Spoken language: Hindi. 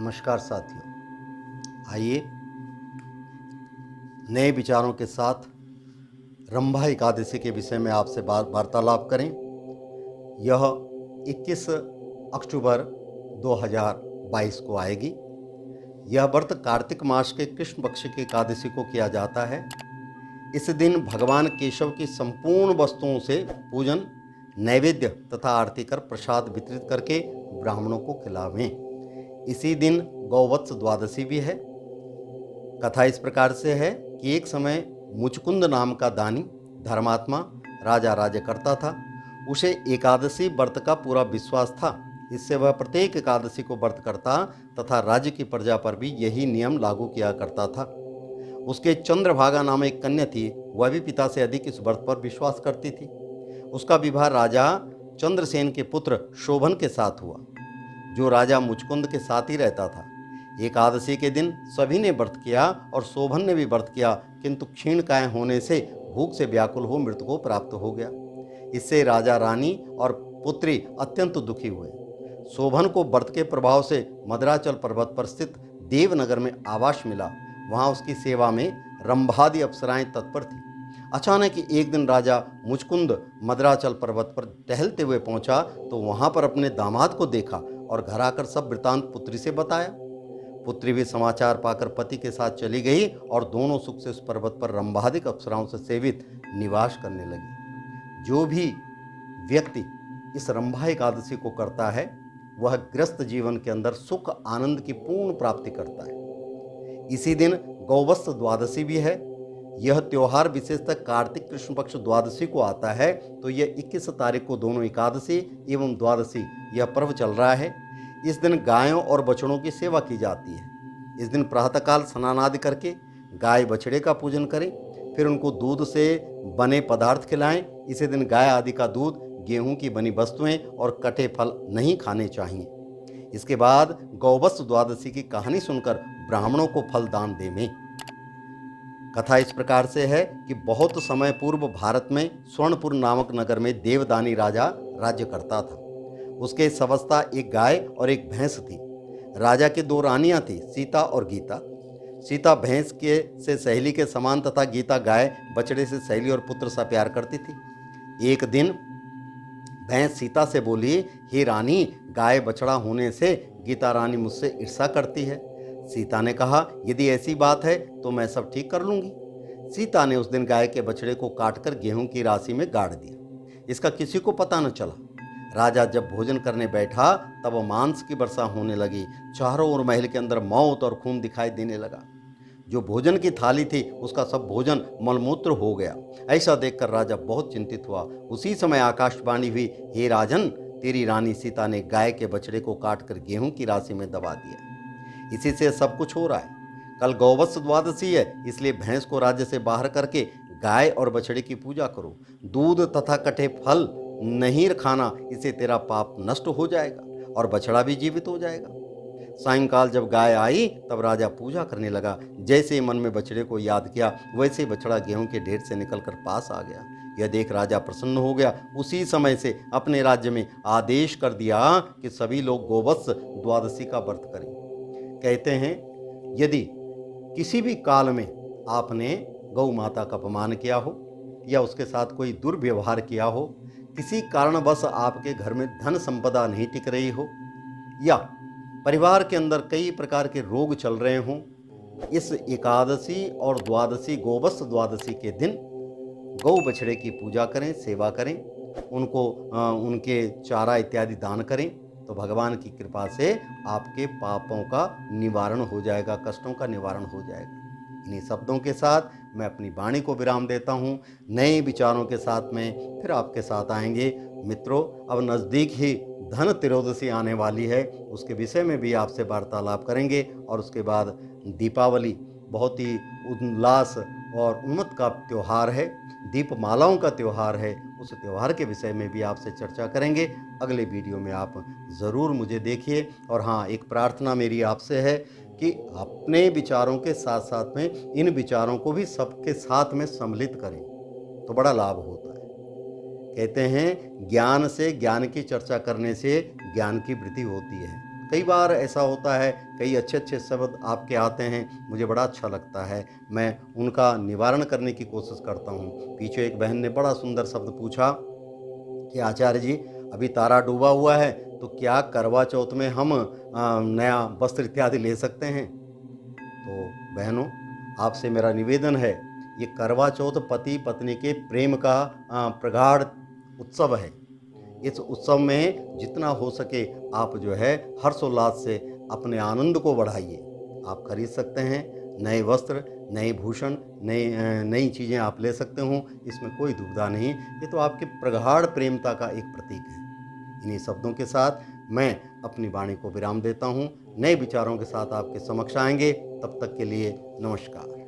नमस्कार साथियों, आइए नए विचारों के साथ रंभा एकादशी के विषय में आपसे वार्तालाप करें। यह 21 अक्टूबर 2022 को आएगी। यह व्रत कार्तिक मास के कृष्ण पक्ष की एकादशी को किया जाता है। इस दिन भगवान केशव की संपूर्ण वस्तुओं से पूजन, नैवेद्य तथा आरती कर प्रसाद वितरित करके ब्राह्मणों को खिलावें। इसी दिन गौवत्स द्वादशी भी है। कथा इस प्रकार से है कि एक समय मुचकुंद नाम का दानी धर्मात्मा राजा राज्य करता था। उसे एकादशी व्रत का पूरा विश्वास था। इससे वह प्रत्येक एकादशी को व्रत करता तथा राज्य की प्रजा पर भी यही नियम लागू किया करता था। उसके चंद्रभागा नाम एक कन्या थी। वह भी पिता से अधिक इस व्रत पर विश्वास करती थी। उसका विवाह राजा चंद्रसेन के पुत्र शोभन के साथ हुआ, जो राजा मुचकुंद के साथ ही रहता था। एकादशी के दिन सभी ने व्रत किया और शोभन ने भी व्रत किया, किंतु क्षीणकाय होने से भूख से व्याकुल हो मृत्यु को प्राप्त हो गया। इससे राजा रानी और पुत्री अत्यंत दुखी हुए। शोभन को व्रत के प्रभाव से मद्राचल पर्वत पर स्थित देवनगर में आवास मिला। वहां उसकी सेवा में रंभादि अप्सराएं तत्पर थी। अचानक एक दिन राजा मुचकुंद मद्राचल पर्वत पर टहलते हुए पहुंचा तो वहां पर अपने दामाद को देखा और घर आकर सब वृतांत पुत्री से बताया। पुत्री भी समाचार पाकर पति के साथ चली गई और दोनों सुख से उस पर्वत पर रंभादिक अप्सराओं से सेवित निवास करने लगी। जो भी व्यक्ति इस रंभा एकादशी को करता है वह गृहस्थ जीवन के अंदर सुख आनंद की पूर्ण प्राप्ति करता है। इसी दिन गौवत्स द्वादशी भी है। यह त्योहार विशेषतः कार्तिक कृष्ण पक्ष द्वादशी को आता है, तो यह 21 तारीख को दोनों एकादशी एवं द्वादशी यह पर्व चल रहा है। इस दिन गायों और बछड़ों की सेवा की जाती है। इस दिन प्रातःकाल स्नान आदि करके गाय बछड़े का पूजन करें, फिर उनको दूध से बने पदार्थ खिलाएं। इसी दिन गाय आदि का दूध, गेहूं की बनी वस्तुएं और कटे फल नहीं खाने चाहिए। इसके बाद गौवत्स द्वादशी की कहानी सुनकर ब्राह्मणों को फल दान देवें। कथा इस प्रकार से है कि बहुत समय पूर्व भारत में स्वर्णपुर नामक नगर में देवदानी राजा राज्य करता था। उसके सवस्ता एक गाय और एक भैंस थी। राजा के दो रानियां थी, सीता और गीता। सीता भैंस के से सहेली के समान तथा गीता गाय बछड़े से सहेली और पुत्र सा प्यार करती थी। एक दिन भैंस सीता से बोली, हे रानी, गाय बछड़ा होने से गीता रानी मुझसे ईर्ष्या करती है। सीता ने कहा, यदि ऐसी बात है तो मैं सब ठीक कर लूंगी। सीता ने उस दिन गाय के बछड़े को काटकर गेहूं की राशि में गाड़ दिया। इसका किसी को पता न चला। राजा जब भोजन करने बैठा तब मांस की वर्षा होने लगी। चारों ओर महल के अंदर मौत और खून दिखाई देने लगा। जो भोजन की थाली थी उसका सब भोजन मलमूत्र हो गया। ऐसा देखकर राजा बहुत चिंतित हुआ। उसी समय आकाशवाणी हुई, हे राजन, तेरी रानी सीता ने गाय के बछड़े को काटकर गेहूं की राशि में दबा दिया। इसी से सब कुछ हो रहा है। कल गौवत्स द्वादशी है, इसलिए भैंस को राज्य से बाहर करके गाय और बछड़े की पूजा करो। दूध तथा कटे फल नहीं खाना, इससे तेरा पाप नष्ट हो जाएगा और बछड़ा भी जीवित हो जाएगा। सायंकाल जब गाय आई तब राजा पूजा करने लगा। जैसे मन में बछड़े को याद किया वैसे बछड़ा गेहूं के ढेर से निकलकर पास आ गया। यह देख राजा प्रसन्न हो गया। उसी समय से अपने राज्य में आदेश कर दिया कि सभी लोग गौवत्स द्वादशी का व्रत करें। कहते हैं, यदि किसी भी काल में आपने गौ माता का अपमान किया हो या उसके साथ कोई दुर्व्यवहार किया हो, किसी कारणवश आपके घर में धन संपदा नहीं टिक रही हो या परिवार के अंदर कई प्रकार के रोग चल रहे हों, इस एकादशी और द्वादशी गौवत्स द्वादशी के दिन गौ बछड़े की पूजा करें, सेवा करें, उनको उनके चारा इत्यादि दान करें, तो भगवान की कृपा से आपके पापों का निवारण हो जाएगा, कष्टों का निवारण हो जाएगा। इन्हीं शब्दों के साथ मैं अपनी वाणी को विराम देता हूँ। नए विचारों के साथ में फिर आपके साथ आएंगे। मित्रों, अब नज़दीक ही धन त्रयोदशी आने वाली है, उसके विषय में भी आपसे वार्तालाप करेंगे। और उसके बाद दीपावली बहुत ही उल्लास और उन्मत्त का त्यौहार है, दीपमालाओं का त्यौहार है। उस त्यौहार के विषय में भी आपसे चर्चा करेंगे। अगले वीडियो में आप ज़रूर मुझे देखिए। और हाँ, एक प्रार्थना मेरी आपसे है कि अपने विचारों के साथ साथ में इन विचारों को भी सबके साथ में सम्मिलित करें, तो बड़ा लाभ होता है। कहते हैं, ज्ञान से ज्ञान की चर्चा करने से ज्ञान की वृद्धि होती है। कई बार ऐसा होता है, कई अच्छे-अच्छे शब्द आपके आते हैं, मुझे बड़ा अच्छा लगता है, मैं उनका निवारण करने की कोशिश करता हूँ। पीछे एक बहन ने बड़ा सुंदर शब्द पूछा कि आचार्य जी, अभी तारा डूबा हुआ है, तो क्या करवा चौथ में हम नया वस्त्र इत्यादि ले सकते हैं? तो बहनों, आपसे मेरा निवेदन है, ये करवा चौथ पति पत्नी के प्रेम का प्रगाढ़ उत्सव है। इस उत्सव में जितना हो सके आप जो है हर्षोल्लास से अपने आनंद को बढ़ाइए। आप खरीद सकते हैं नए वस्त्र, नए भूषण, नई चीज़ें आप ले सकते हो, इसमें कोई दुविधा नहीं। ये तो आपके प्रगाढ़ प्रेमता का एक प्रतीक है। इन्हीं शब्दों के साथ मैं अपनी वाणी को विराम देता हूँ। नए विचारों के साथ आपके समक्ष आएंगे, तब तक के लिए नमस्कार।